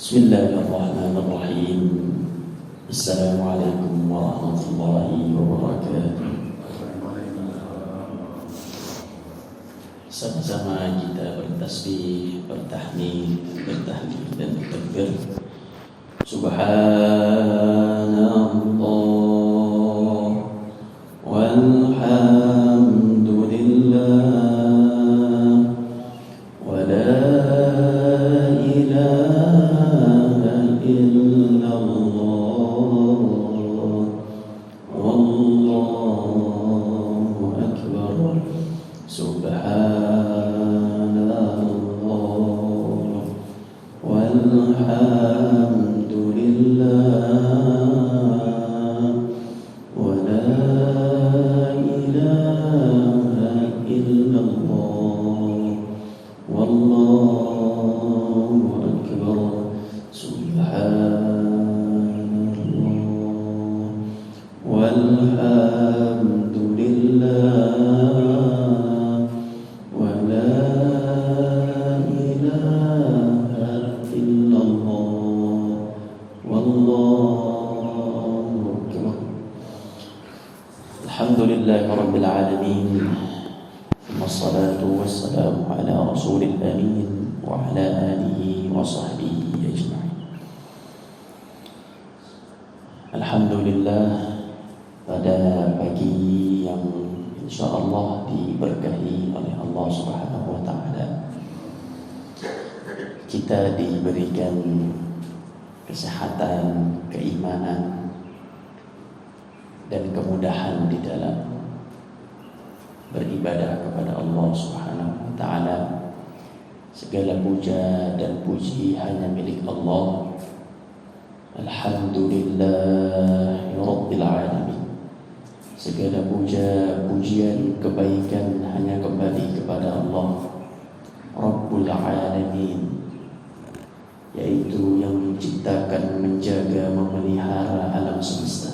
Bismillahirrahmanirrahim. Assalamualaikum warahmatullahi wabarakatuh. Sama-sama kita bertasbih, bertahmid, bertahlil dan bertakbir. Subhanallah walhamdulillah wa la ilaha illallah wallahu akbar. Subhanallah walhamdulillah wa la ilaha illallah wallahu akbar. Subhanallah walhamdulillah wa la ilaha illallah wallahu akbar. Alhamdulillahi rabbil alamin. Wassalatu wassalamu ala rasulil amin wa ala alihi wa sahbihi ajma'in. Alhamdulillah, pada pagi yang insyaallah diberkahi oleh Allah Subhanahu wa taala, kita diberikan kesehatan, keimanan dan kemudahan di dalam beribadah kepada Allah Subhanahu wa taala. Segala puja dan puji hanya milik Allah. Alhamdulillahi rabbil alamin. Segala puja, pujian, kebaikan hanya kembali kepada Allah Rabbul alamin, yaitu yang menciptakan, menjaga, memelihara alam semesta.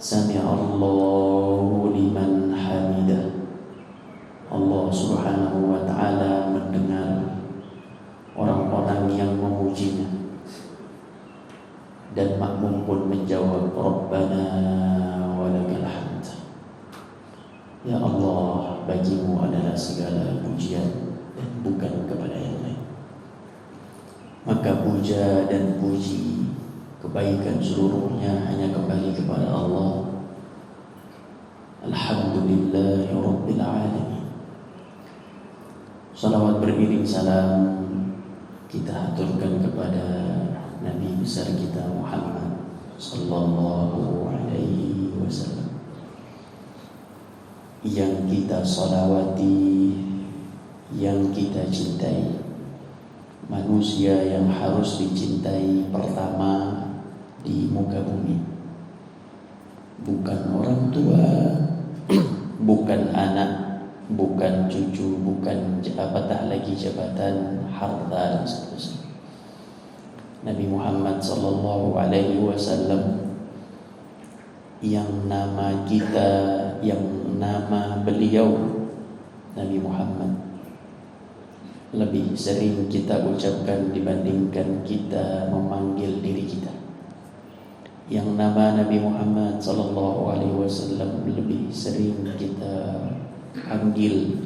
Sami'allahu liman hamidah. Allah Subhanahu wa taala mendengar orang-orang yang memujinya, dan makmum pun menjawab, Rabbana walakal hamd. Ya Allah, bagimu adalah segala pujian dan bukan kepada yang lain. Maka puja dan puji, kebaikan seluruhnya hanya kembali kepada Allah. Alhamdulillahi rabbil alamin. Salawat beriring salam kita haturkan kepada Nabi besar kita Muhammad sallallahu alaihi wasallam, yang kita salawati, yang kita cintai, manusia yang harus dicintai pertama di muka bumi. Bukan orang tua, bukan anak, bukan cucu, bukan apatah lagi jabatan, harta dan seterusnya. Nabi Muhammad sallallahu alaihi wasallam, yang nama kita, yang nama beliau Nabi Muhammad lebih sering kita ucapkan dibandingkan kita memanggil diri kita. Yang nama Nabi Muhammad sallallahu alaihi wasallam lebih sering kita panggil,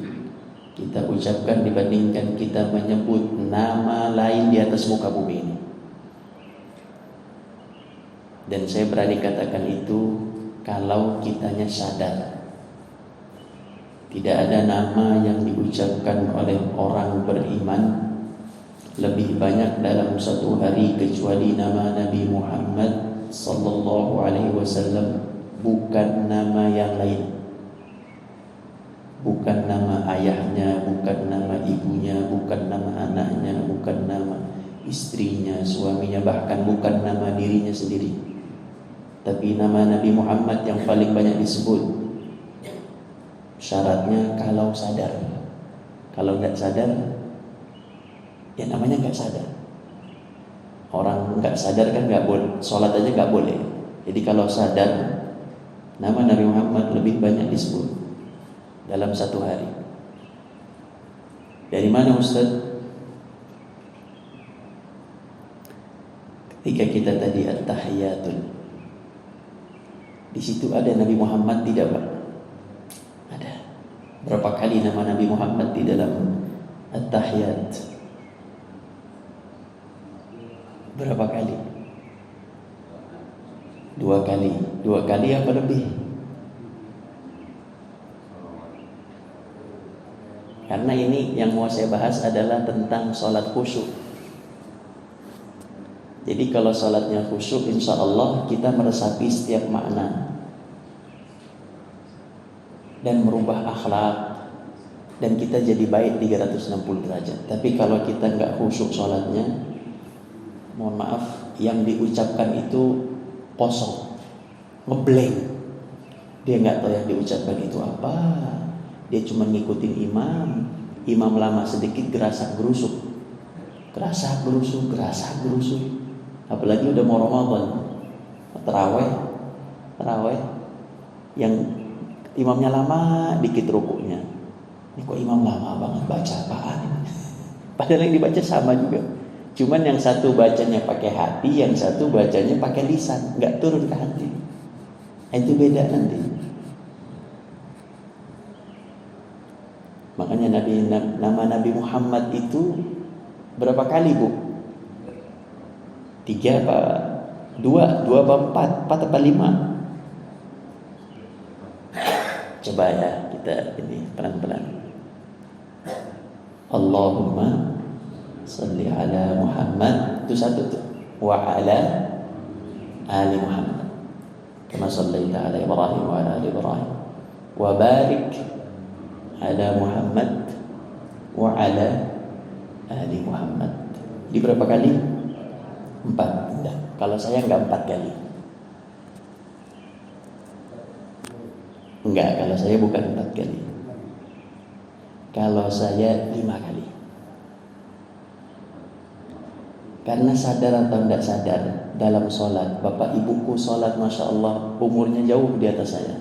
kita ucapkan dibandingkan kita menyebut nama lain di atas muka bumi ini. Dan saya berani katakan itu kalau kitanya sadar. Tidak ada nama yang diucapkan oleh orang beriman lebih banyak dalam satu hari kecuali nama Nabi Muhammad sallallahu alaihi wasallam, bukan nama yang lain. Bukan nama ayahnya, bukan nama ibunya, bukan nama anaknya, bukan nama istrinya, suaminya, bahkan bukan nama dirinya sendiri. Tapi nama Nabi Muhammad yang paling banyak disebut. Syaratnya kalau sadar. Kalau nggak sadar, ya namanya nggak sadar. Orang nggak sadar kan nggak boleh, sholat aja nggak boleh. Jadi kalau sadar, nama Nabi Muhammad lebih banyak disebut dalam satu hari. Dari mana Ustaz? Ketika kita tadi at-tahiyatul, di situ ada Nabi Muhammad tidak, Pak? Ada. Berapa kali nama Nabi Muhammad di dalam at-tahiyat? Berapa kali? 2 kali. 2 kali apa lebih? Karena ini yang mau saya bahas adalah tentang sholat khusyuk. Jadi kalau sholatnya khusyuk, insya Allah kita meresapi setiap makna dan merubah akhlak, dan kita jadi baik 360 derajat. Tapi kalau kita nggak khusyuk sholatnya, mohon maaf, yang diucapkan itu kosong, ngeblank. Dia nggak tahu yang diucapkan itu apa. Dia cuma ngikutin imam lama sedikit gerasak gerusuk, apalagi udah mau Ramadan, terawih yang imamnya lama dikit rukuknya, ini kok imam lama banget baca apaan ini? Padahal yang dibaca sama juga, cuman yang satu bacanya pakai hati, yang satu bacanya pakai lisan, nggak turun ke hati. Itu beda nanti. Makanya nama Nabi Muhammad itu berapa kali, Bu? 3 apa 2 apa 4 apa 5? Coba ya kita ini pelan-pelan. Allahumma salli ala Muhammad, itu satu tuh, wa ala ali Muhammad kama sallaita ala Ibrahim wa ala ali Ibrahim, wa barik ala Muhammad wa ala ali Muhammad. Di berapa kali? 4. Enggak. Kalau saya enggak 4 kali. Enggak, kalau saya bukan 4 kali. Kalau saya 5 kali. Karena sadar atau tidak sadar, dalam sholat, bapak ibuku sholat Masya Allah umurnya jauh di atas saya.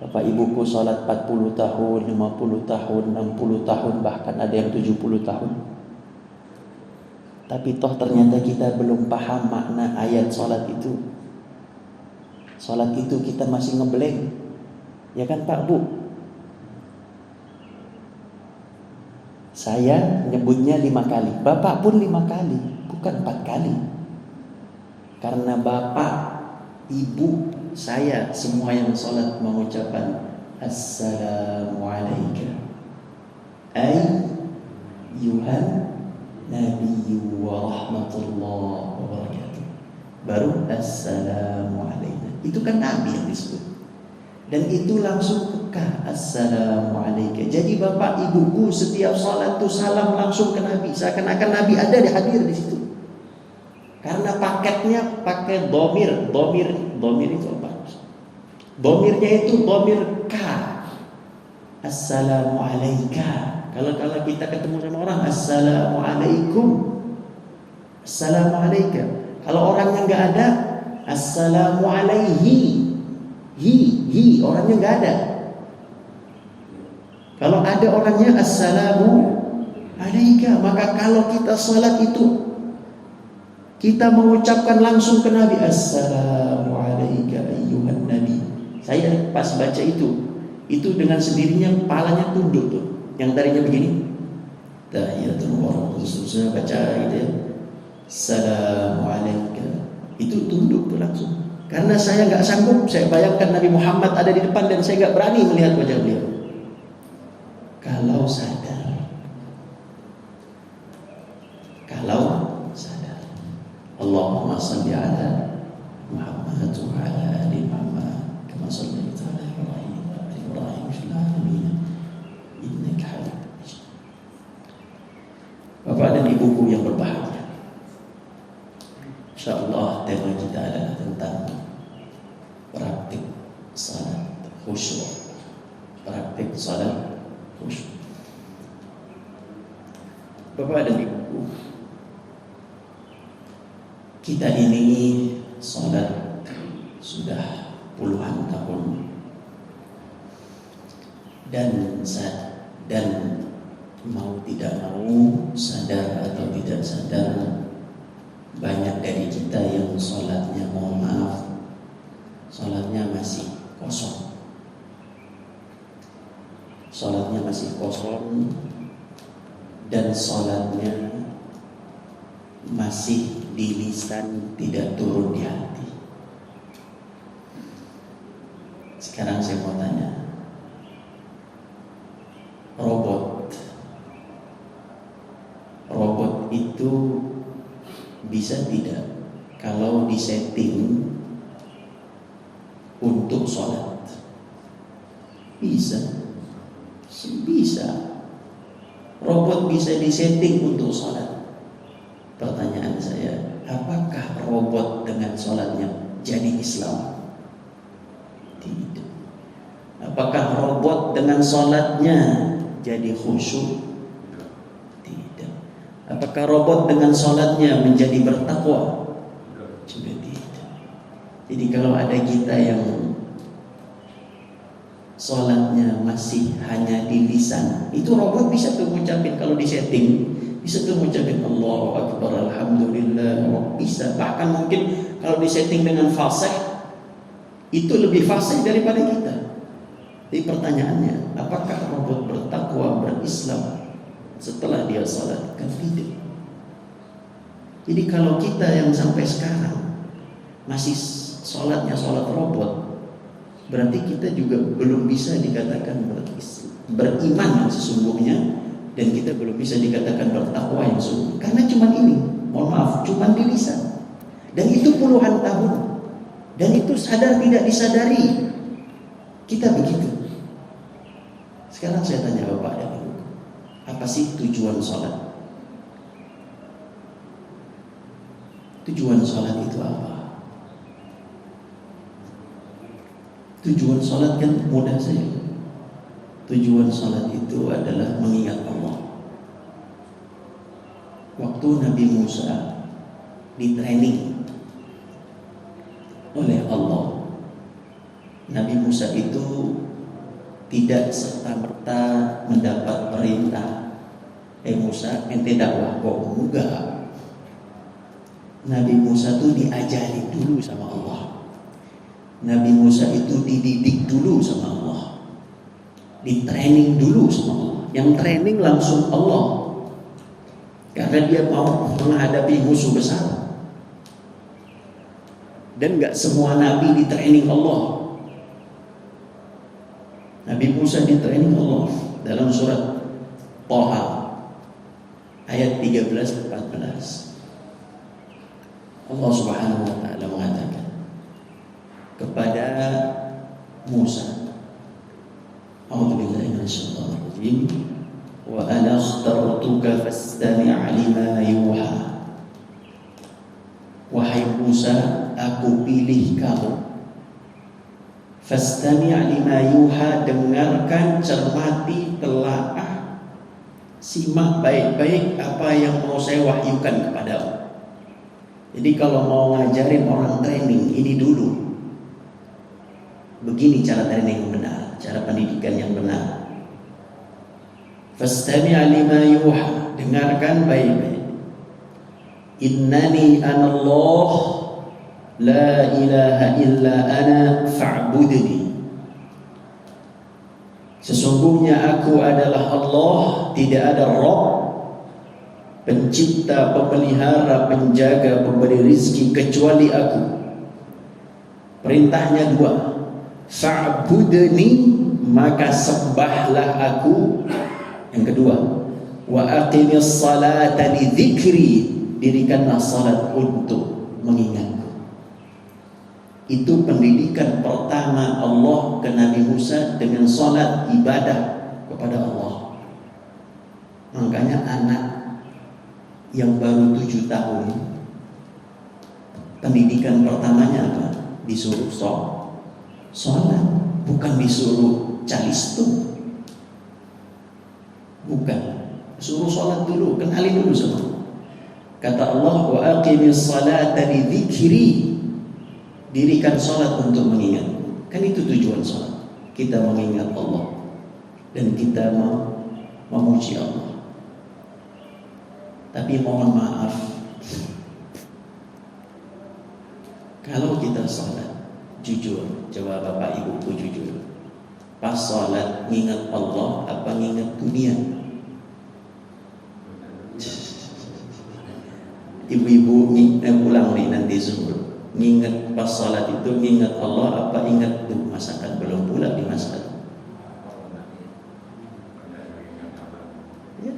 Bapak ibuku sholat 40 tahun, 50 tahun, 60 tahun, bahkan ada yang 70 tahun. Tapi toh ternyata kita belum paham makna ayat sholat itu. Sholat itu kita masih ngeblank. Ya kan Pak, Bu? Saya nyebutnya 5 kali, Bapak pun 5 kali, bukan 4 kali. Karena Bapak, Ibu, saya semua yang sholat mengucapkan Assalamualaikum ayyuhan nabiyyu wa rahmatullahi wa barakatuh. Baru Assalamualaikum. Itu kan Nabi yang disebut. Dan itu langsung peka Assalamualaikum. Jadi bapak ibuku setiap sholat tuh salam langsung ke Nabi, seakan-akan Nabi ada di hadir di situ. Karena paketnya pakai domir itu apa? Domirnya itu domir K. Assalamualaikum. Kalau kita ketemu sama orang, Assalamualaikum. Assalamualaikum. Kalau orangnya nggak ada, Assalamualaihi. Hi, orangnya nggak ada. Kalau ada orangnya Assalamualaikum. Maka kalau kita salat itu, kita mengucapkan langsung ke Nabi, Assalamualaikum ayyuhan nabi. Saya pas baca itu dengan sendirinya kepalanya tunduk tuh. Yang tadinya begini, tahiyatul warahmatullahi saya baca gitu ya, Assalamualaikum, itu tunduk tuh langsung. Karena saya nggak sanggup, saya bayangkan Nabi Muhammad ada di depan dan saya nggak berani melihat wajah beliau. Kalau sadar, Allahumma salli ala Muhammad wa ala ali Muhammad kama sallaita ala Ibrahim wa ala Ibrahim fil alamin innaka Hamidum Majid. Bapak dan ibuku yang berbahagia, insyaallah tema kita adalah tentang praktik salat khusyuk. Praktik salat khusyuk. Bapak dan ibuku, kita ini salat sudah puluhan tahun dan mau tidak mau, sadar atau tidak sadar, banyak dari sholatnya masih kosong dan sholatnya masih di lisan, tidak turun di hati. Sekarang saya mau tanya, robot itu bisa tidak kalau disetting untuk sholat? Bisa. Robot bisa disetting untuk sholat. Pertanyaan saya, apakah robot dengan sholatnya jadi Islam? Tidak. Apakah robot dengan sholatnya jadi khusyuk? Tidak. Apakah robot dengan sholatnya menjadi bertakwa? Juga tidak. Jadi kalau ada kita yang sholatnya masih hanya di lisan, itu robot bisa tuh ngucapin, kalau disetting bisa tuh ngucapin Allahu Akbar, Alhamdulillah, bisa. Bahkan mungkin kalau disetting dengan fasih, itu lebih fasih daripada kita. Jadi pertanyaannya, apakah robot bertakwa, berislam setelah dia sholat? Kan tidak. Jadi kalau kita yang sampai sekarang masih sholatnya sholat robot, berarti kita juga belum bisa dikatakan beriman yang sesungguhnya, dan kita belum bisa dikatakan bertakwa yang sesungguhnya. Karena cuma ini, mohon maaf, cuma di lisan. Dan itu puluhan tahun. Dan itu sadar tidak disadari kita begitu. Sekarang saya tanya Bapak dan Ibu, apa sih tujuan sholat? Tujuan sholat itu apa? Tujuan sholat kan mudah saja. Tujuan sholat itu adalah mengingat Allah. Waktu Nabi Musa di-training oleh Allah, Nabi Musa itu tidak serta-merta mendapat perintah, Musa ente dakwah kok. Enggak. Nabi Musa itu diajari dulu sama Allah. Nabi Musa itu dididik dulu sama Allah, di-training dulu sama Allah. Yang training langsung Allah, karena dia mau menghadapi musuh besar. Dan gak semua Nabi di-training Allah. Nabi Musa di-training Allah dalam surat Thaha ayat 13-14. Allah Subhanahu wa taala mengatakan kepada Musa, A'udzubillahi minasyaitonir rajim, wa ana akhtartuka fastami' lima yuha. Wahai Musa, aku pilih kamu. Fastami' lima yuha, dengarkan, cermati, telaah, simak baik-baik apa yang mau saya wahyukan kepadamu. Jadi kalau mau ngajarin orang training, ini dulu. Begini cara training yang benar, cara pendidikan yang benar. Fastami' lima yuha, dengarkan baik-baik. Innani anallah la ilaha illa ana fa'budni. Sesungguhnya aku adalah Allah, tidak ada Rabb, pencipta, pemelihara, penjaga, pemberi rizki kecuali aku. Perintahnya dua, fa'budni, maka sembahlah aku. Yang kedua, wa aqimis salata li dzikri, dirikanlah salat untuk mengingatku. Itu pendidikan pertama Allah ke Nabi Musa dengan salat, ibadah kepada Allah. Makanya anak yang baru 7 tahun, pendidikan pertamanya apa? Disuruh sholat, bukan disuruh calistung. Bukan, suruh sholat dulu, kenali dulu sama. Kata Allah, wa aqimis salata li dzikri, dirikan sholat untuk mengingat. Kan itu tujuan sholat, kita mengingat Allah dan kita memuji Allah. Tapi mohon maaf, kalau kita sholat, jujur, coba Bapak Ibuku jujur, Pas sholat ngingat Allah apa ngingat dunia? Ibu-ibu pulang nih nanti zuhur, ngingat pas sholat itu ngingat Allah apa ingat tuh masakan belum pula dimasak? Ya.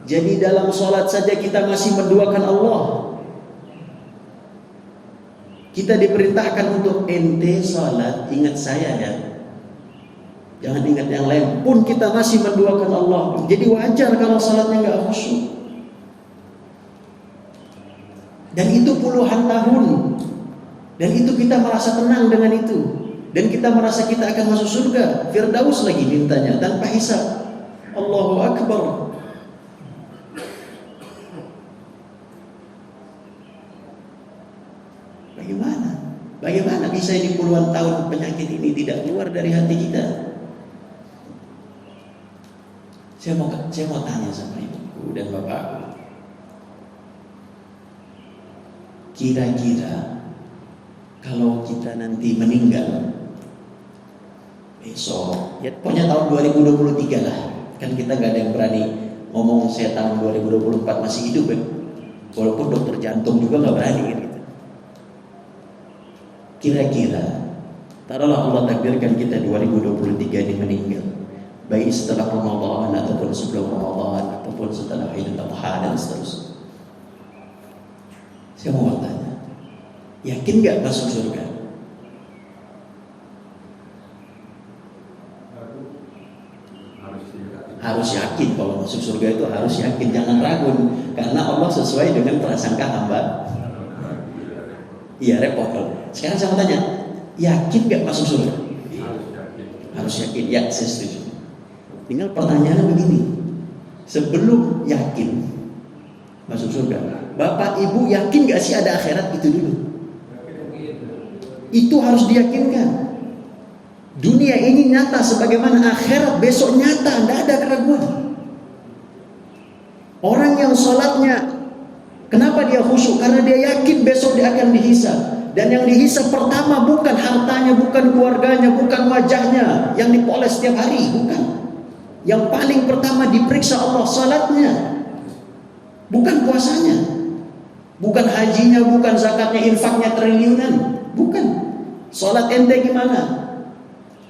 Jadi dalam sholat saja kita masih menduakan Allah. Kita diperintahkan untuk ente sholat ingat saya ya. Jangan ingat yang lain. Pun kita masih menduakan Allah. Jadi wajar kalau salatnya nggak khusyuk. Dan itu puluhan tahun. Dan itu kita merasa tenang dengan itu. Dan kita merasa kita akan masuk surga. Firdaus lagi mintanya tanpa hisab. Allahu Akbar. Bagaimana bisa ini puluhan tahun penyakit ini tidak keluar dari hati kita? Saya mau tanya sama ibuku dan bapakku. Kira-kira kalau kita nanti meninggal besok, ya pokoknya tahun 2023 lah. Kan kita gak ada yang berani ngomong saya tahun 2024 masih hidup ya. Walaupun dokter jantung juga gak berani gitu. Kira-kira taruhlah Allah takdirkan kita 2023 ini meninggal, baik setelah Ramadan ataupun sebelum Ramadan ataupun setelah Idul Adha dan seterusnya. Saya mau bertanya, yakin gak masuk surga? Harus yakin. Kalau masuk surga itu harus yakin, jangan ragu. Karena Allah sesuai dengan prasangka hamba. Iya repot. Sekarang saya mau tanya, yakin gak masuk surga? Harus yakin. Ya, saya setuju. Tinggal pertanyaannya begini, sebelum yakin masuk surga, bapak ibu yakin gak sih ada akhirat? Itu dulu. Itu harus diyakinkan. Dunia ini nyata sebagaimana akhirat besok nyata, tidak ada keraguan. Orang yang sholatnya, kenapa dia khusyuk? Karena dia yakin besok dia akan dihisab. Dan yang dihisab pertama bukan hartanya, bukan keluarganya, bukan wajahnya yang dipoles setiap hari, bukan. Yang paling pertama diperiksa Allah salatnya, bukan puasanya, bukan hajinya, bukan zakatnya, infaknya triliunan, bukan. Salat ente gimana?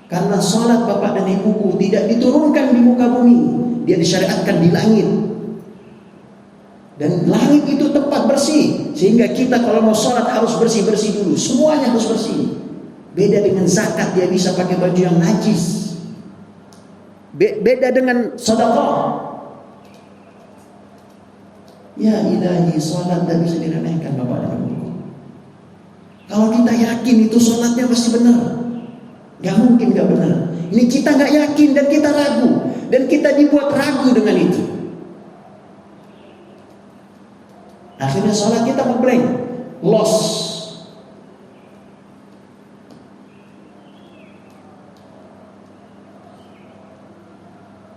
Karena salat bapak dan ibuku tidak diturunkan di muka bumi, dia disyariatkan di langit. Dan langit itu tempat bersih, sehingga kita kalau mau sholat harus bersih-bersih dulu. Semuanya harus bersih. Beda dengan zakat, dia bisa pakai baju yang najis. Beda dengan sedekah. Ya ilahi, sholat tidak bisa diremehkan bapak dan ibu. Kalau kita yakin itu sholatnya pasti benar, gak mungkin gak benar. Ini kita gak yakin dan kita ragu, dan kita dibuat ragu dengan itu. Akhirnya sholat kita ngeblank, loss.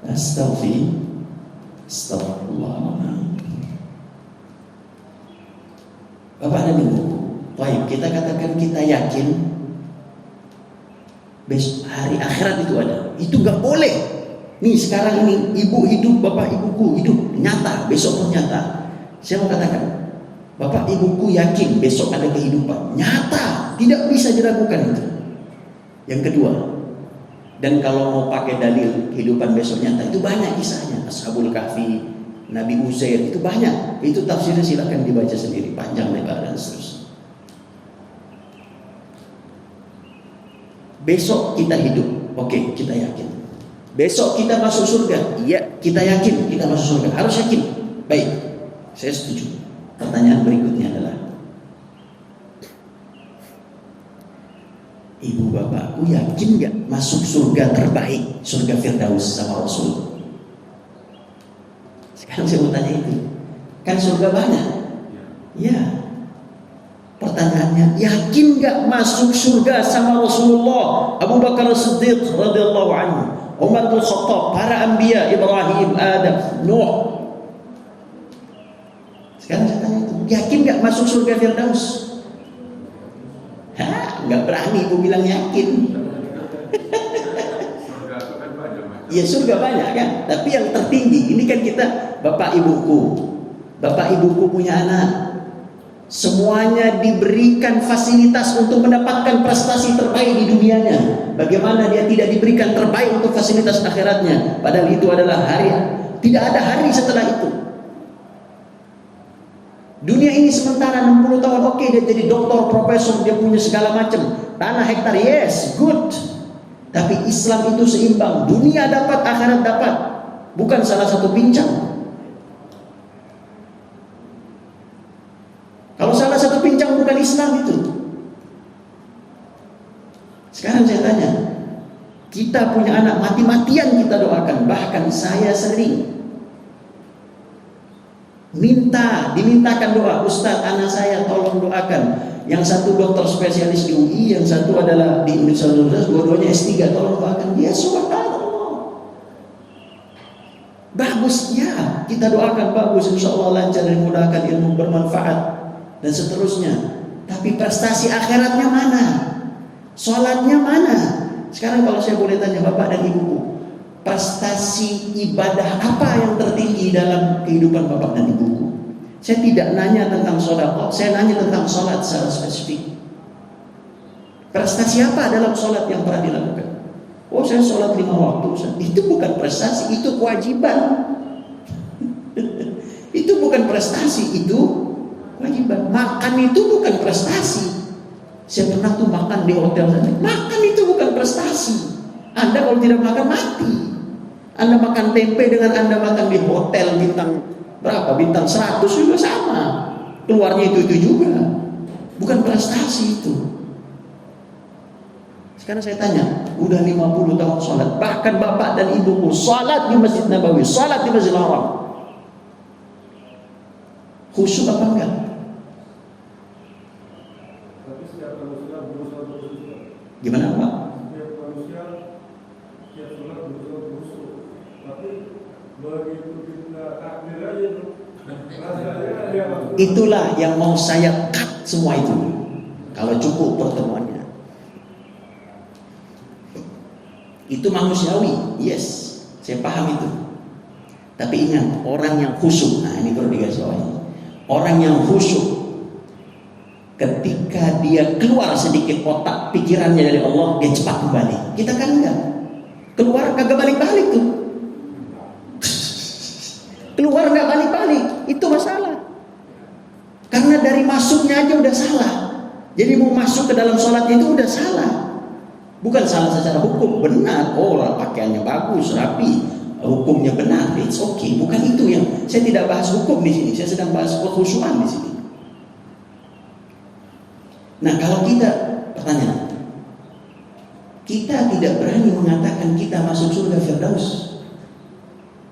Astagfirullah. Bapak dan Ibu, baik kita katakan kita yakin besok hari akhirat itu ada. Itu gak boleh. Nih sekarang ini ibu hidup, bapak ibuku hidup, nyata, besok pun nyata. Saya mau katakan, bapak ibuku yakin besok ada kehidupan, nyata, tidak bisa diragukan itu. Yang kedua, dan kalau mau pakai dalil kehidupan besok nyata, itu banyak kisahnya. Ashabul Kahfi, Nabi Uzair, itu banyak. Itu tafsirnya silakan dibaca sendiri, panjang lebar dan seterusnya. Besok kita hidup, oke, kita yakin. Besok kita masuk surga, iya, kita yakin kita masuk surga, harus yakin. Baik, saya setuju. Pertanyaan berikutnya adalah, ibu bapakku yakin gak masuk surga terbaik, surga Firdaus sama Rasul? Sekarang saya mau tanya itu. Kan surga banyak. Ya. Pertanyaannya, yakin gak masuk surga sama Rasulullah, Abu Bakar As-Siddiq radhiyallahu anhu, Umar bin Khattab, para anbiya, Ibrahim, Adam, Nuh? Sekarang saya tanya itu, yakin gak masuk surga Firdaus? Hah, gak berani ibu bilang yakin. Ya surga banyak kan, tapi yang tertinggi ini kan kita bapak ibuku punya anak, semuanya diberikan fasilitas untuk mendapatkan prestasi terbaik di dunianya. Bagaimana dia tidak diberikan terbaik untuk fasilitas akhiratnya? Padahal itu adalah hari, tidak ada hari setelah itu. Dunia ini sementara 60 tahun, oke, dia jadi doktor, profesor, dia punya segala macam tanah hektar, yes, good. Tapi Islam itu seimbang, dunia dapat, akhirat dapat, bukan salah satu pincang. Kalau salah satu pincang bukan Islam itu. Sekarang saya tanya, kita punya anak, mati-matian kita doakan. Bahkan saya sering dimintakan doa, Ustaz, anak saya tolong doakan. Yang satu dokter spesialis di UI, yang satu adalah di Universitas, dua-duanya S3, tolong doakan dia. Subhanallah, bagus ya, kita doakan bagus, insya Allah lancar dan mudahkan, ilmu bermanfaat dan seterusnya. Tapi prestasi akhiratnya mana? Sholatnya mana? Sekarang kalau saya boleh tanya bapak dan ibuku, prestasi ibadah apa yang tertinggi dalam kehidupan bapak dan ibuku? Saya tidak nanya tentang sedekah, saya nanya tentang sholat secara spesifik. Prestasi apa dalam sholat yang pernah dilakukan? Oh, saya sholat 5 waktu. Itu bukan prestasi, itu kewajiban. Itu bukan prestasi, itu kewajiban. Makan itu bukan prestasi. Saya pernah tuh makan di hotel sana. Makan itu bukan prestasi. Anda kalau tidak makan mati. Anda makan tempe dengan Anda makan di hotel bintang berapa? Bintang 100 juga sama. Keluarnya itu juga. Bukan prestasi itu. Sekarang saya tanya, udah 50 tahun sholat, bahkan bapak dan ibuku sholat di Masjid Nabawi, sholat di Masjid Haram. Khusyuk apa enggak? Tapi setiap manusia berusaha berkhusyuk. Gimana Pak? Setiap manusia setiap sholat berusaha berkhusyuk. Tapi begitu kita takbir aja tuh, rasanya dia. Itulah yang mau saya cut semua itu. Kalau cukup pertemuannya. Itu manusiawi, yes, saya paham itu. Tapi ingat, orang yang khusyuk, nah ini perlu digarisbawahi. Orang yang khusyuk, ketika dia keluar sedikit otak pikirannya dari Allah, dia cepat kembali. Kita kan enggak, keluar kagak balik-balik tuh. Keluar nggak balik-balik, itu masalah. Karena dari masuknya aja udah salah. Jadi mau masuk ke dalam sholatnya itu udah salah. Bukan salah secara hukum, benar. Oh, pakaiannya bagus, rapi, hukumnya benar, it's okay. Bukan itu yang saya tidak bahas hukum di sini. Saya sedang bahas kekhusyuan di sini. Nah, kalau kita pertanyaan, kita tidak berani mengatakan kita masuk surga Firdaus,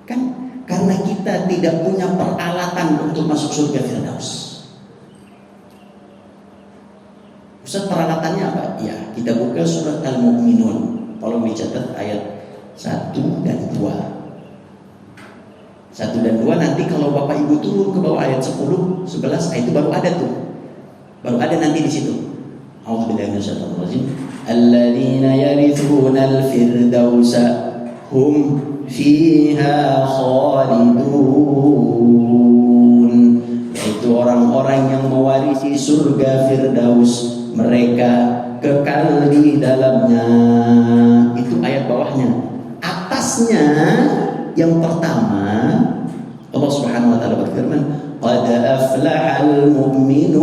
kan? Karena kita tidak punya peralatan untuk masuk surga Firdaus. Ustaz, peralatannya apa? Ya, kita buka surat Al-Mu'minun. Tolong dicatat ayat 1 dan 2. 1 dan 2 nanti kalau Bapak Ibu turun ke bawah ayat 10, 11, itu baru ada tuh. Baru ada nanti di situ. A'udzubillahi minasyaitonir rajim. Alladzina yarithunal firdausa hum fiha khalidun. Yaitu orang-orang yang mewarisi surga Firdaus, mereka kekal di dalamnya. Itu ayat bawahnya. Atasnya yang pertama Allah Subhanahu wa taala berfirman, qad aflahal mu'minun.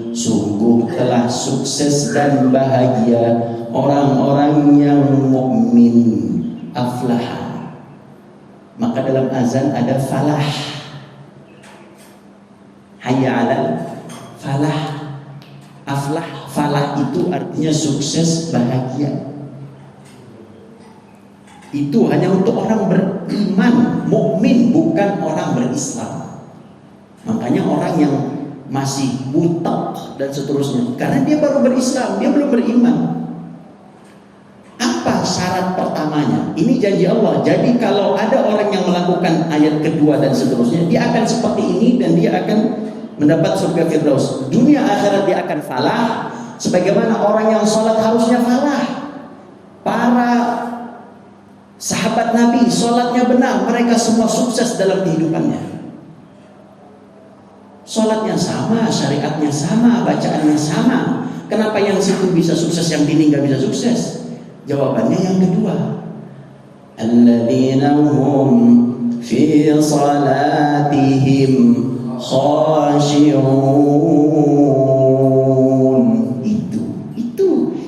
Sungguh telah sukses dan bahagia orang-orang yang mukmin. Aflah. Maka dalam azan ada falah. Hayya 'alal falah. Aflah, falah itu artinya sukses, bahagia. Itu hanya untuk orang beriman, mukmin, bukan orang berislam. Makanya orang yang masih buta dan seterusnya, karena dia baru berislam, dia belum beriman. Apa syarat pertamanya? Ini janji Allah. Jadi kalau ada orang yang melakukan ayat kedua dan seterusnya, dia akan seperti ini dan dia akan mendapat surga Firdaus. Dunia akhirat dia akan falah, sebagaimana orang yang sholat harusnya falah. Para sahabat Nabi sholatnya benar, mereka semua sukses dalam kehidupannya. Sholatnya sama, syariatnya sama, bacaannya sama. Kenapa yang situ bisa sukses, yang ini nggak bisa sukses? Jawabannya yang kedua. Alladzina hum fi salatihim khashi'un.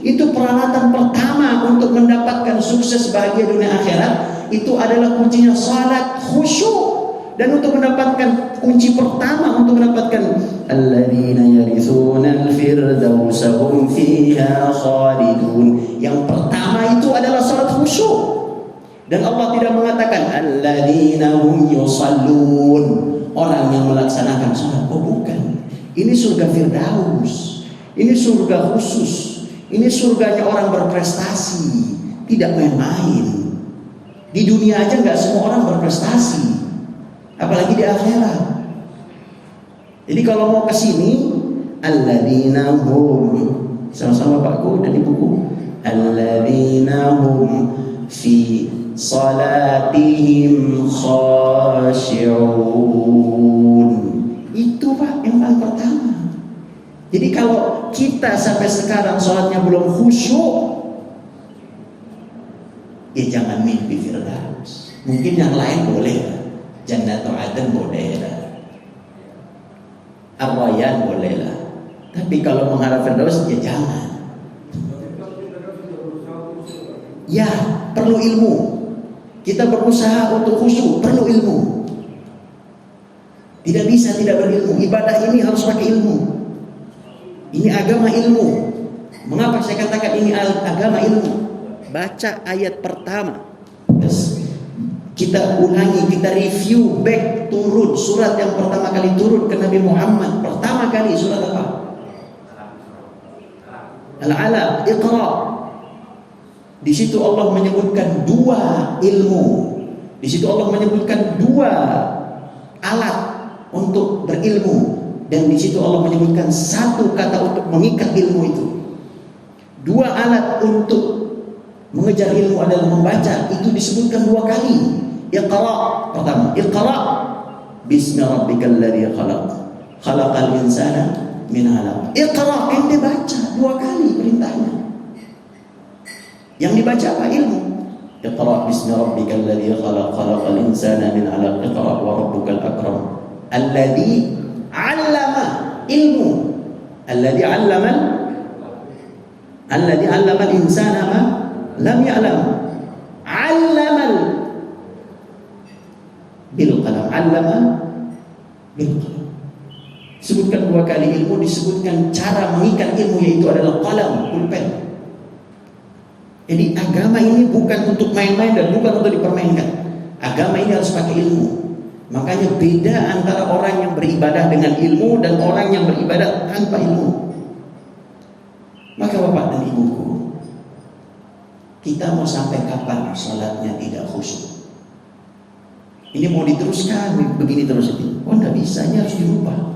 Itu peralatan pertama untuk mendapatkan sukses bahagia dunia akhirat. Itu adalah kuncinya salat khusyuk. Dan untuk mendapatkan kunci pertama untuk mendapatkan alladzina yarithuna al-firdausa hum fiha khalidun. Yang pertama itu adalah salat khusyuk. Dan Allah tidak mengatakan alladzina hum yusallun, orang yang melaksanakan salat. Oh bukan. Ini surga Firdaus. Ini surga khusus. Ini surganya orang berprestasi, tidak main-main. Di dunia aja nggak semua orang berprestasi, apalagi di akhirat. Jadi kalau mau ke sini, alladzina hum, sama-sama Pakku dan Ibuku, alladzina hum fi salatihim khashi'un. Itu Pak yang paling pertama. Jadi kalau kita sampai sekarang sholatnya belum khusyuk, ya jangan mimpi Firdaus. Mungkin yang lain boleh lah, Jannatul Adn boleh lah, Ar-Rayyan boleh lah. Tapi kalau mengharap Firdaus ya jangan. Ya perlu ilmu. Kita berusaha untuk khusyuk, perlu ilmu. Tidak bisa tidak berilmu. Ibadah ini harus pakai ilmu. Ini agama ilmu. Mengapa saya katakan ini agama ilmu? Baca ayat pertama. Yes. Kita ulangi, kita review back, turun surat yang pertama kali turun ke Nabi Muhammad. Pertama kali surat apa? Al-Alaq, Iqra. Di situ Allah menyebutkan dua ilmu. Di situ Allah menyebutkan dua alat untuk berilmu. Dan di situ Allah menyebutkan satu kata untuk mengikat ilmu itu. Dua alat untuk mengejar ilmu adalah membaca. Itu disebutkan dua kali. Iqra pertama. Iqra bismi rabbikal ladzi khalaq. Khalaqal insana min 'alaq. Iqra, ente baca dua kali perintahnya. Yang dibaca apa? Ilmu. Iqra bismi rabbikal ladzi khalaq. Khalaqal insana min 'alaq. Iqra wa rabbukal akram. Alladzi 'allama, ilmu. Alladzi 'allama al-insana ma lam ya'lam. 'allamal bil qalam. 'allama bil qalam. Sebutkan dua kali ilmu, disebutkan cara mengikat ilmu, yaitu adalah qalam, pulpen. Jadi agama ini bukan untuk main-main dan bukan untuk dipermainkan. Agama ini harus pakai ilmu. Makanya beda antara orang yang beribadah dengan ilmu dan orang yang beribadah tanpa ilmu. Maka Bapak dan Ibuku, kita mau sampai kapan salatnya tidak khusyuk? Ini mau diteruskan begini terus ini? Oh tidak bisa, ini harus dirubah.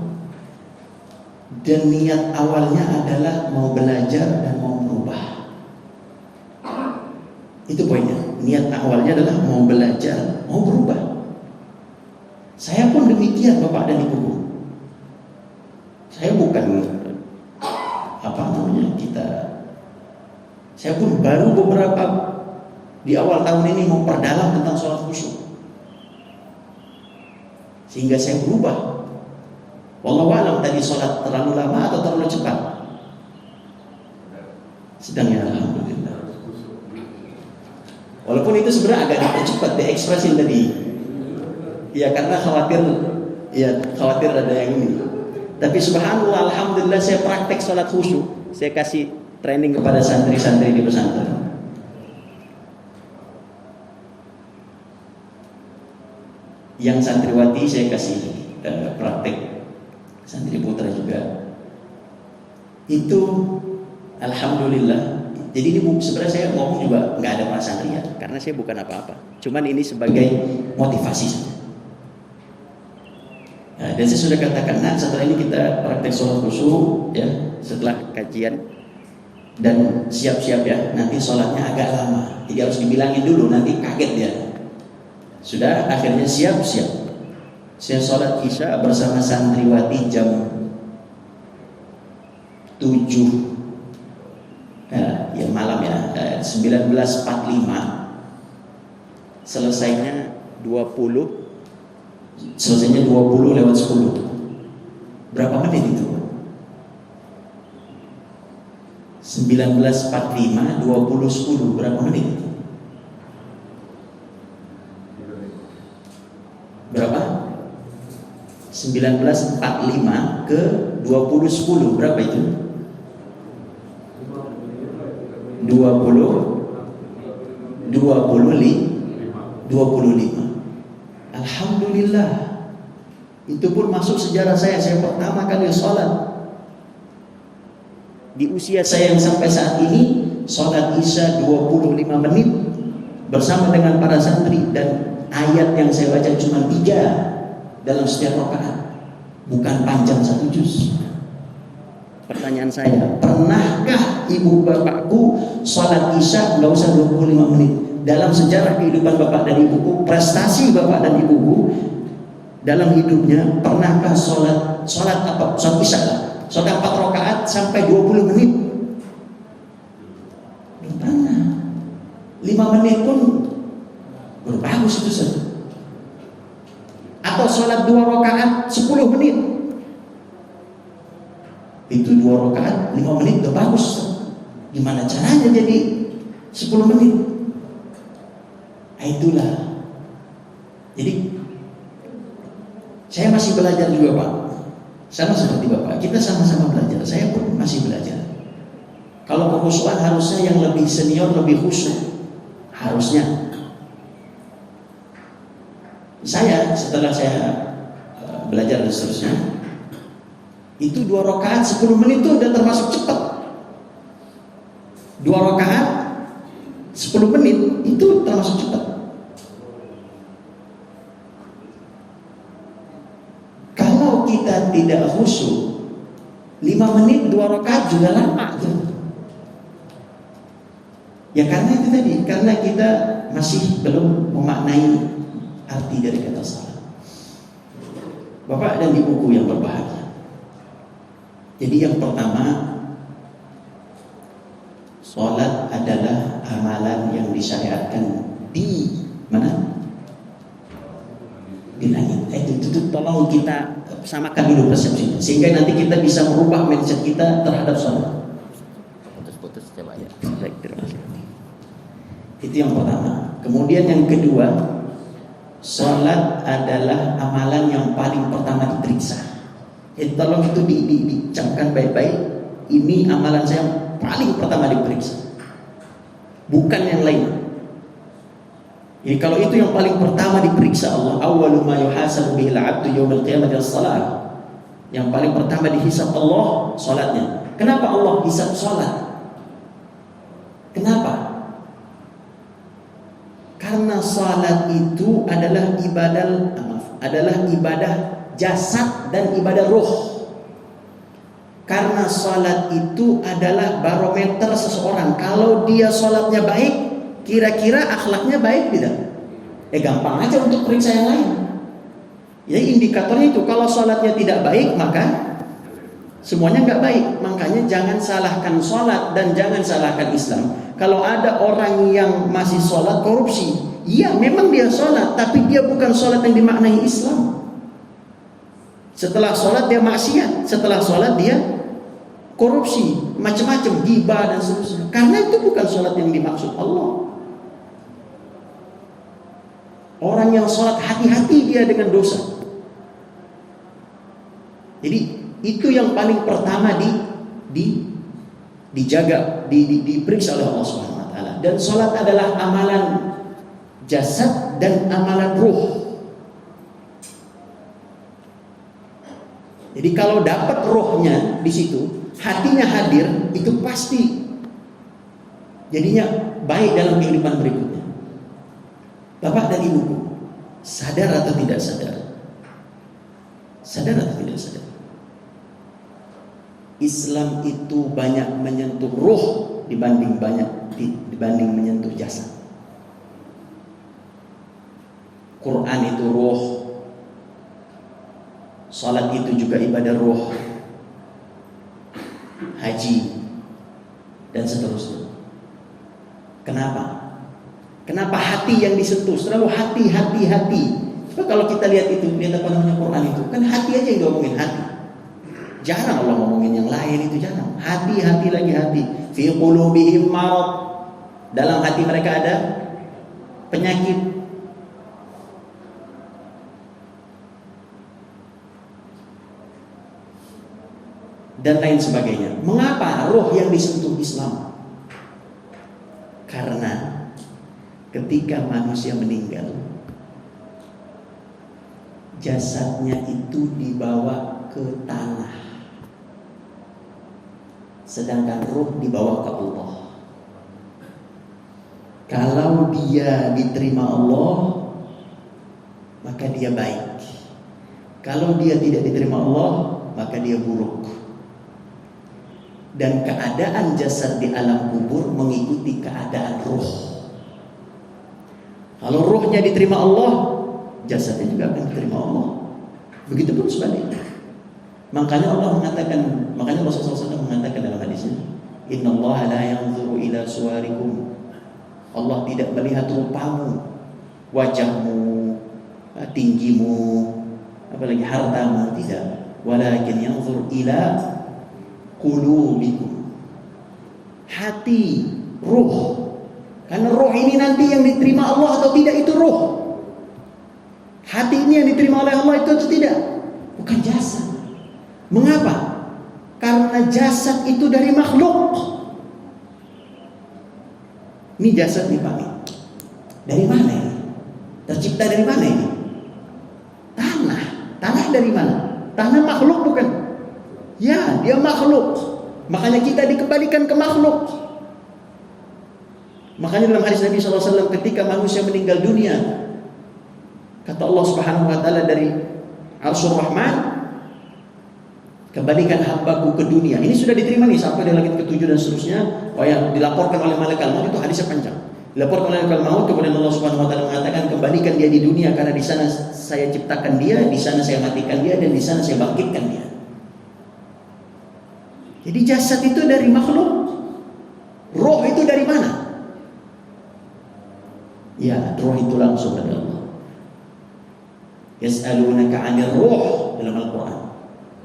Dan niat awalnya adalah mau belajar dan mau merubah. Itu poinnya. Niat awalnya adalah mau belajar, mau berubah. Saya pun demikian Bapak dan Ibu. Saya bukan saya pun baru beberapa di awal tahun ini mau perdalam tentang sholat khusyuk, sehingga saya berubah. Wallahu a'lam tadi sholat terlalu lama atau terlalu cepat. Sedang ya, alhamdulillah. Walaupun itu sebenarnya agak dipercepat, diekspresin tadi. Ya karena khawatir ada yang ini. Tapi subhanallah, alhamdulillah saya praktek sholat khusyuk. Saya kasih training kepada santri-santri di pesantren. Yang santriwati saya kasih praktek, santri putra juga. Itu alhamdulillah. Jadi ini sebenarnya saya ngomong juga nggak ada perasaan ria, karena saya bukan apa-apa. Cuman ini sebagai motivasi saja. Nah, dan saya sudah katakan, setelah ini kita praktek sholat khusyuk, ya, setelah kajian Dan siap-siap ya, nanti sholatnya agak lama, jadi harus dibilangin dulu, nanti kaget dia. Sudah, akhirnya siap-siap. Saya sholat isya bersama santriwati jam 7 ya malam ya, 19.45. Selesainya 20 lewat 10. Berapa menit itu? 19.45 20.10 berapa menit? Berapa? 19.45 ke 20.10 berapa itu? 25. Alhamdulillah. Itu pun masuk sejarah saya pertama kali sholat. Di usia saya yang sampai saat ini, sholat isya 25 menit bersama dengan para santri, dan ayat yang saya baca cuma 3 dalam setiap rakaat, bukan panjang 1 juz. Pertanyaan saya, pernahkah ibu bapakku sholat isya nggak usah 25 menit? Dalam sejarah kehidupan bapak dan ibuku, prestasi bapak dan ibuku dalam hidupnya, pernahkah sholat isya lah, sholat 4 rakaat sampai 20 menit? Belum pernah. 5 menit pun baru bagus itu saja. Atau sholat 2 rakaat 10 menit. Itu 2 rakaat 5 menit udah bagus. Gimana caranya jadi 10 menit? Itulah. Jadi saya masih belajar juga Pak. Sama seperti Bapak, kita sama-sama belajar. Saya pun masih belajar. Kalau kekhusyuan harusnya yang lebih senior lebih khusyuk. Harusnya. Saya setelah saya belajar dan seterusnya, itu 2 rakaat 10 menit itu udah termasuk cepat. 2 rakaat 10 menit itu termasuk cepat. Kalau kita tidak khusyuk, 5 menit 2 rakaat juga lama. Ya karena itu tadi, karena kita masih belum memaknai arti dari kata salat. Bapak dan ibuku yang berbahagia. Jadi yang pertama, salat adalah amalan yang disyariatkan di mana? Di langit. Itu tolong kita samakan dulu persepsinya, sehingga nanti kita bisa merubah mindset kita terhadap salat. Putus-putus coba ya. Baik, terima kasih. Itu yang pertama. Kemudian yang kedua, salat adalah amalan yang paling pertama diperiksa. Tolong itu dicamkan baik-baik. Ini amalan saya yang paling pertama diperiksa, bukan yang lain. Jadi kalau itu yang paling pertama diperiksa Allah, awwalu ma yuhasabu bihil 'abdu yaumil qiyamati as-shalah. Yang paling pertama dihisab Allah salatnya. Kenapa Allah hisab salat? Kenapa? Karena salat itu adalah ibadah jasad dan ibadah roh. Karena salat itu adalah barometer seseorang. Kalau dia salatnya baik, kira-kira akhlaknya baik tidak? Gampang aja untuk periksa yang lain. Jadi indikatornya itu, kalau salatnya tidak baik, maka semuanya nggak baik. Makanya jangan salahkan salat dan jangan salahkan Islam. Kalau ada orang yang masih salat korupsi, iya memang dia salat, tapi dia bukan salat yang dimaknai Islam. Setelah salat dia maksiat, setelah salat dia korupsi, macam-macam, ghibah dan seterusnya. Karena itu bukan salat yang dimaksud Allah. Orang yang salat hati-hati dia dengan dosa. Jadi itu yang paling pertama dijaga, diperiksa oleh Allah Subhanahu wa taala. Dan salat adalah amalan jasad dan amalan ruh. Jadi kalau dapat rohnya di situ, hatinya hadir, itu pasti jadinya baik dalam kehidupan berikutnya. Bapak dan ibuku, sadar atau tidak sadar? Sadar atau tidak sadar? Islam itu banyak menyentuh ruh dibanding menyentuh jasad. Quran itu ruh, salat itu juga ibadah ruh, haji dan seterusnya. Kenapa? Kenapa hati yang disentuh? Selalu hati. Coba kalau kita lihat apa namanya Quran itu, kan hati aja yang diomongin, hati. Jarang Allah ngomongin yang lain, itu jarang. Hati lagi hati. Fi qulubihim marad. Dalam hati mereka ada penyakit. Dan lain sebagainya. Mengapa roh yang disentuh Islam? Karena ketika manusia meninggal, jasadnya itu dibawa ke tanah, sedangkan ruh dibawa ke Allah. Kalau dia diterima Allah, maka dia baik. Kalau dia tidak diterima Allah, maka dia buruk. Dan keadaan jasad di alam kubur mengikuti keadaan ruh. Kalau ruhnya diterima Allah, jasadnya juga akan diterima Allah. Begitupun sebaliknya. Makanya Allah Rasulullah SAW mengatakan dalam hadisnya, Innallaha la yanzuru ila suwarikum. Allah tidak melihat rupamu, wajahmu, tinggimu, apalagi hartamu, tidak. Walakin yanzur ila qulubikum. Hati, ruh. Karena ruh ini nanti yang diterima Allah atau tidak, itu ruh. Hati ini yang diterima oleh Allah itu atau tidak, bukan jasad. Mengapa? Karena jasad itu dari makhluk. Ini jasad nih Pak, dari mana ini? Tercipta dari mana ini? Tanah dari mana? Tanah makhluk bukan? Ya, dia makhluk. Makanya kita dikembalikan ke makhluk. Makanya dalam hadis Nabi SAW, ketika manusia meninggal dunia, kata Allah Subhanahu Wa Taala dari Arsyur Rahman, kembalikan hambaku ke dunia. Ini sudah diterima nih sampai di langit ke-7 dan seterusnya. Oh ya, dilaporkan oleh malaikat maut, itu hadisnya panjang. Dilaporkan oleh malaikat maut, kemudian Allah Subhanahu Wa Taala mengatakan, kembalikan dia di dunia karena di sana saya ciptakan dia, di sana saya matikan dia, dan di sana saya bangkitkan dia. Jadi jasad itu dari makhluk. Roh itu dari mana? Ya, roh itu langsung dari Allah. Yas'alunaka 'anir ruh dalam Al-Quran.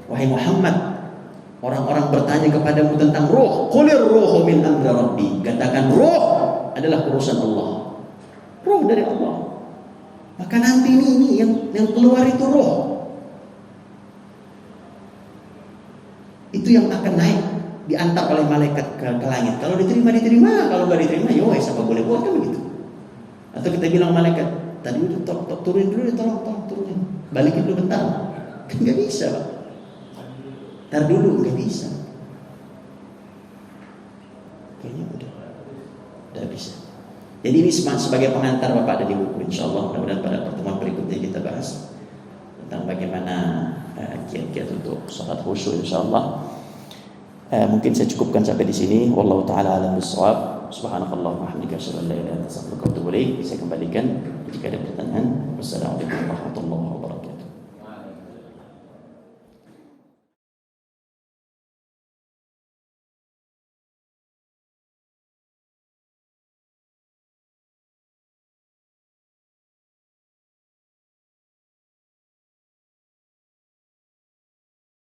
Wahai Muhammad, orang-orang bertanya kepadamu tentang roh. Qulir ruhu min amri rabbi. Katakan roh adalah urusan Allah. Roh dari Allah. Maka nanti ini yang keluar itu roh. Itu yang akan naik, diantar oleh malaikat ke langit. Kalau diterima, kalau nggak diterima, ya wes apa boleh buat, kan begitu. Atau kita bilang malaikat, tadi udah turunin dulu, tolong turunin, balikin dulu bentar. Kan nggak bisa Pak. Ntar dulu, nggak bisa. Kayaknya udah bisa. Jadi ini sebagai pengantar Bapak ada di buku, insyaallah. Mudah-mudahan pada pertemuan berikutnya kita bahas tentang bagaimana kiat-kiat untuk salat khusyuk, insyaallah. Mungkin saya cukupkan sampai di sini. Wallahu taala a'lam bissawab. Subhanakallahumma wa bihamdika asyhadu an la ilaha illa anta astaghfiruka wa atubu ilaik. Saya kembalikan jika ada pertanyaan. Wassalamualaikum warahmatullahi wabarakatuh.